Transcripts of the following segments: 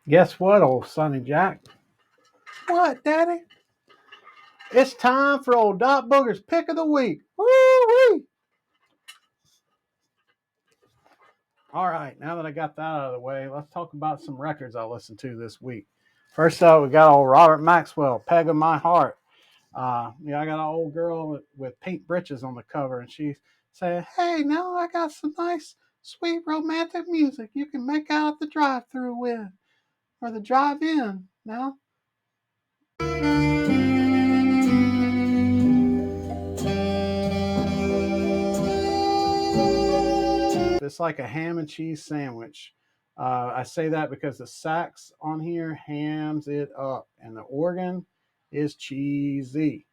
Guess what, old Sonny Jack? What, Daddy? It's time for old Dot Booger's pick of the week. Woo-wee! All right, now that I got that out of the way, let's talk about some records I listened to this week. First up, we got old Robert Maxwell, Peg of My Heart. I got an old girl with pink breeches on the cover, and she said, "Hey, now I got some nice, sweet, romantic music you can make out at the drive-through with, or the drive-in. Now, it's like a ham and cheese sandwich." I say that because the sax on here hams it up, and the organ is cheesy.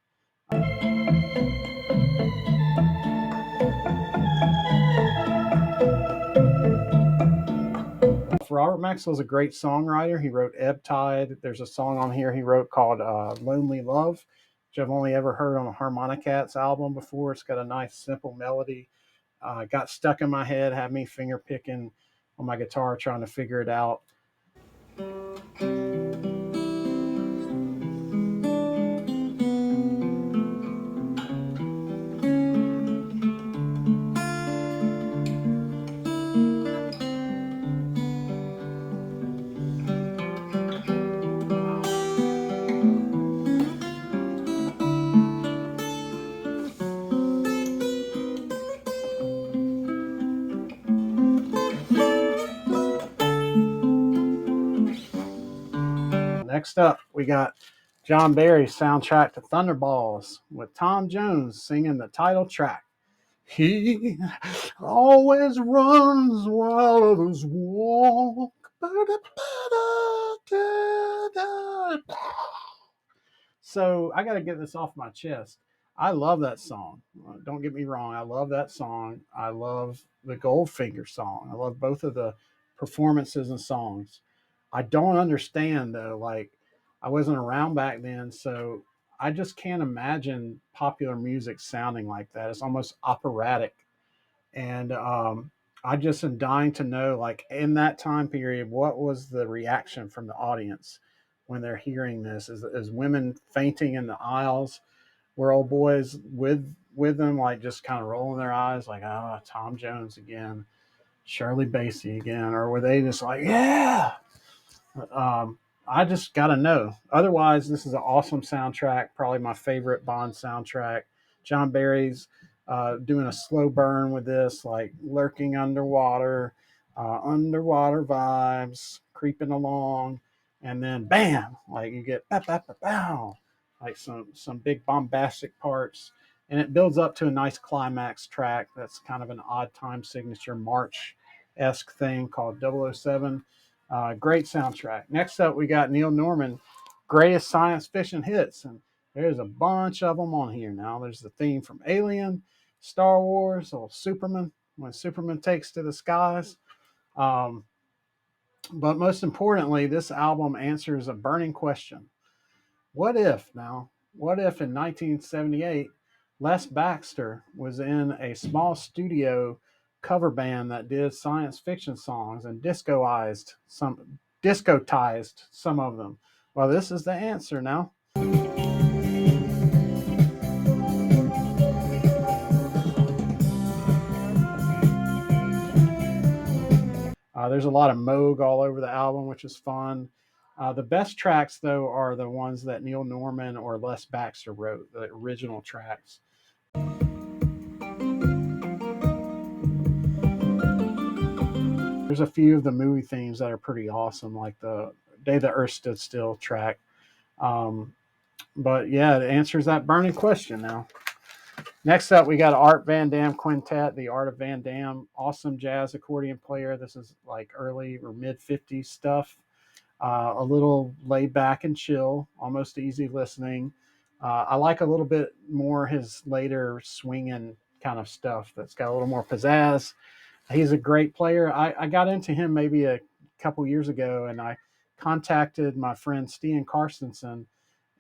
Robert Maxwell's a great songwriter. He wrote Ebb Tide. There's a song on here he wrote called Lonely Love, which I've only ever heard on a Harmonicats album before. It's got a nice, simple melody. Got stuck in my head, had me finger picking on my guitar trying to figure it out. Next up, we got John Barry's soundtrack to Thunderballs with Tom Jones singing the title track. He always runs while others walk. So I got to get this off my chest. I love that song. Don't get me wrong. I love that song. I love the Goldfinger song. I love both of the performances and songs. I don't understand though. Like I wasn't around back then, so I just can't imagine popular music sounding like that. It's almost operatic, and I just am dying to know, like in that time period, what was the reaction from the audience when they're hearing this? Is women fainting in the aisles? Were old boys with them, like just kind of rolling their eyes, like, "Oh, Tom Jones again, Shirley Bassey again," or were they just like, "Yeah"? Um, I just got to know. Otherwise, this is an awesome soundtrack. Probably my favorite Bond soundtrack. John Barry's doing a slow burn with this, like lurking underwater, underwater vibes, creeping along, and then bam, like you get bow, bow, bow, bow, like some big bombastic parts, and it builds up to a nice climax track. That's kind of an odd time signature march esque thing called 007. Great soundtrack. Next up, we got Neil Norman, greatest science fiction hits, and there's a bunch of them on here now. There's the theme from Alien, Star Wars, or Superman, when Superman takes to the skies. Um, but most importantly, this album answers a burning question. What if now? What if in 1978, Les Baxter was in a small studio cover band that did science fiction songs and discotized some of them? Well, this is the answer now. There's a lot of Moog all over the album, which is fun. The best tracks, though, are the ones that Neil Norman or Les Baxter wrote, the original tracks. There's a few of the movie themes that are pretty awesome, like the Day the Earth Stood Still track. Um, but yeah, it answers that burning question now. Next up, we got Art Van Dam Quintet, the Art of Van Dam, awesome jazz accordion player. This is like early or mid 50s stuff. A little laid back and chill, almost easy listening. I like a little bit more his later swinging kind of stuff that's got a little more pizzazz. He's a great player. I got into him maybe a couple years ago, and I contacted my friend Stian Carstensen,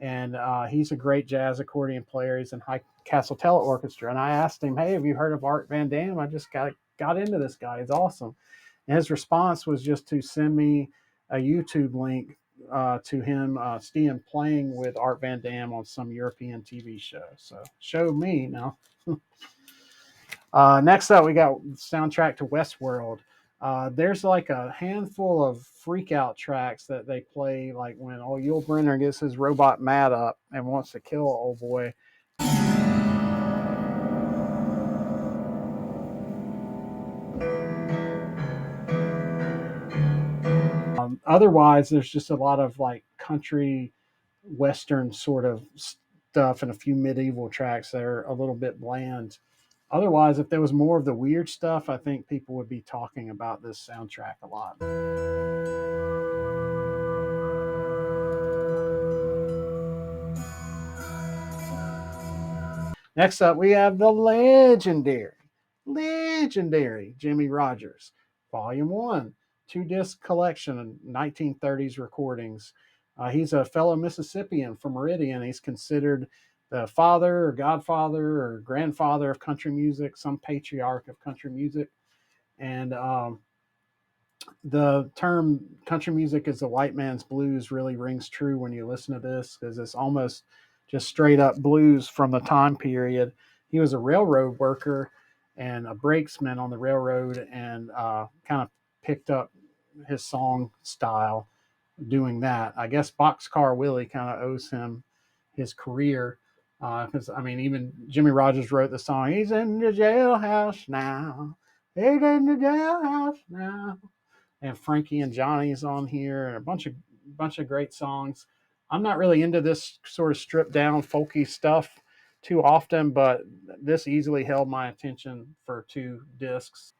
and he's a great jazz accordion player. He's in High Castle Tele Orchestra, and I asked him, "Hey, have you heard of Art Van Dam? I just got into this guy. He's awesome." And his response was just to send me a YouTube link to him Steven playing with Art Van Dam on some European TV show. So show me now. Next up, we got soundtrack to Westworld. There's like a handful of freak out tracks that they play, like when old Yul Brynner gets his robot mad up and wants to kill old boy. Otherwise, there's just a lot of like country western sort of stuff and a few medieval tracks that are a little bit bland. Otherwise, if there was more of the weird stuff, I think people would be talking about this soundtrack a lot. Next up, we have the legendary Jimmy Rogers, Volume 1, two-disc collection of 1930s recordings. He's a fellow Mississippian from Meridian. He's considered the father or godfather or grandfather of country music, some patriarch of country music. And the term country music is the white man's blues really rings true when you listen to this, because it's almost just straight up blues from the time period. He was a railroad worker and a brakesman on the railroad, and kind of picked up his song style doing that. I guess Boxcar Willie kind of owes him his career, because I mean, even Jimmy Rogers wrote the song. He's in the jailhouse now. He's in the jailhouse now, and Frankie and Johnny's on here, and a bunch of great songs. I'm not really into this sort of stripped down folky stuff too often, but this easily held my attention for 2 discs.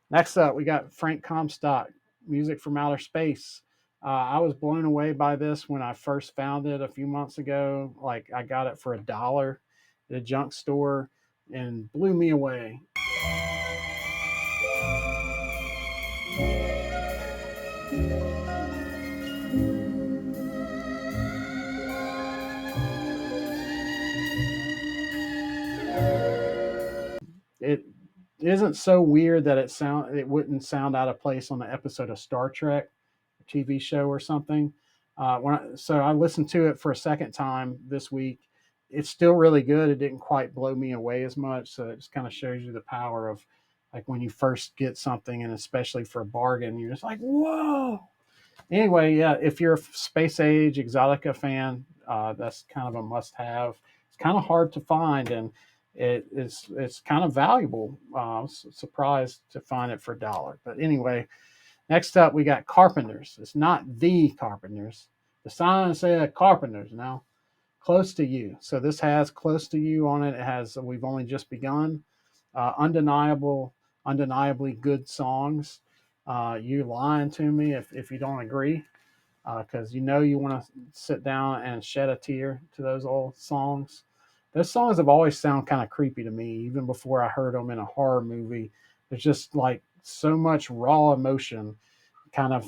Next up, we got Frank Comstock, Music from Outer Space. I was blown away by this when I first found it a few months ago. Like, I got it for $1 at a junk store and blew me away. It isn't so weird that it wouldn't sound out of place on the episode of Star Trek, a TV show or something. So I listened to it for a second time this week. It's still really good. It didn't quite blow me away as much, so it just kind of shows you the power of, like, when you first get something, and especially for a bargain, you're just like, whoa. Anyway, yeah, if you're a space age exotica fan, that's kind of a must-have. It's kind of hard to find, and it's kind of valuable. I was surprised to find it for $1. But anyway, next up we got Carpenters. It's not the Carpenters. The sign said Carpenters. Now, Close to You. So this has Close to You on it. It has We've Only Just Begun. Undeniably good songs. You lying to me if you don't agree, because you want to sit down and shed a tear to those old songs. Those songs have always sounded kind of creepy to me, even before I heard them in a horror movie. There's just like so much raw emotion, kind of,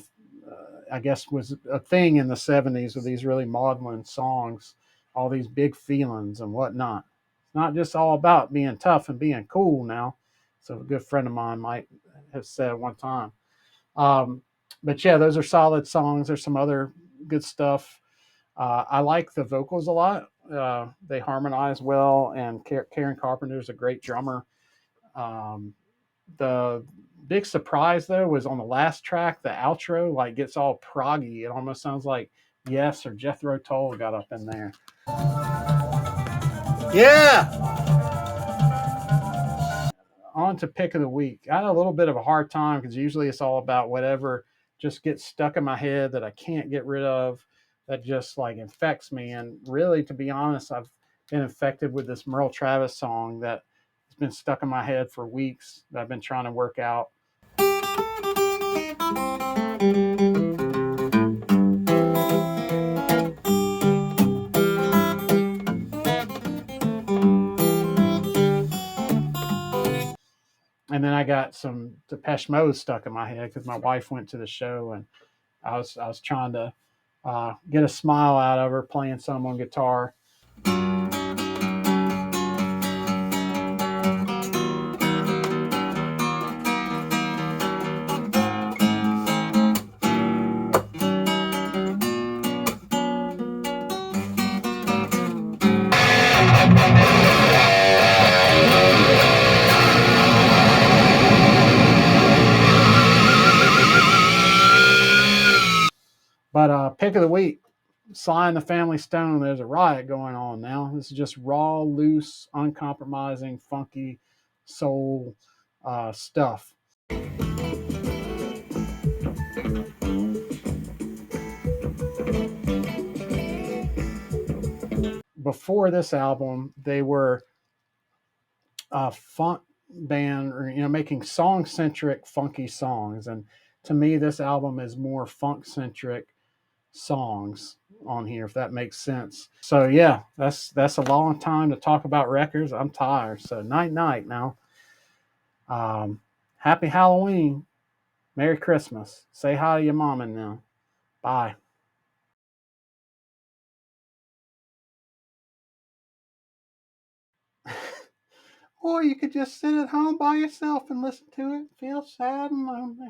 I guess, was a thing in the 70s with these really maudlin songs, all these big feelings and whatnot. It's not just all about being tough and being cool now. So a good friend of mine might have said one time. Um, but yeah, those are solid songs. There's some other good stuff. I like the vocals a lot. They harmonize well, and Karen Carpenter is a great drummer. Um, the big surprise though was on the last track, the outro like gets all proggy. It almost sounds like Yes or Jethro Tull got up in there. Yeah. On to pick of the week. I had a little bit of a hard time because usually it's all about whatever just gets stuck in my head that I can't get rid of, that just like infects me. And really, to be honest, I've been infected with this Merle Travis song that has been stuck in my head for weeks that I've been trying to work out. And then I got some Depeche Mode stuck in my head because my wife went to the show, and I was trying to get a smile out of her playing some on guitar. But pick of the week, Sly and the Family Stone. There's a riot going on now. This is just raw, loose, uncompromising, funky soul stuff. Before this album, they were a funk band, or making song centric, funky songs. And to me, this album is more funk centric songs on here, if that makes sense. So yeah, that's a long time to talk about records. I'm tired. So night night now. Happy Halloween. Merry Christmas. Say hi to your mama now. Bye. Or you could just sit at home by yourself and listen to it. Feel sad and lonely.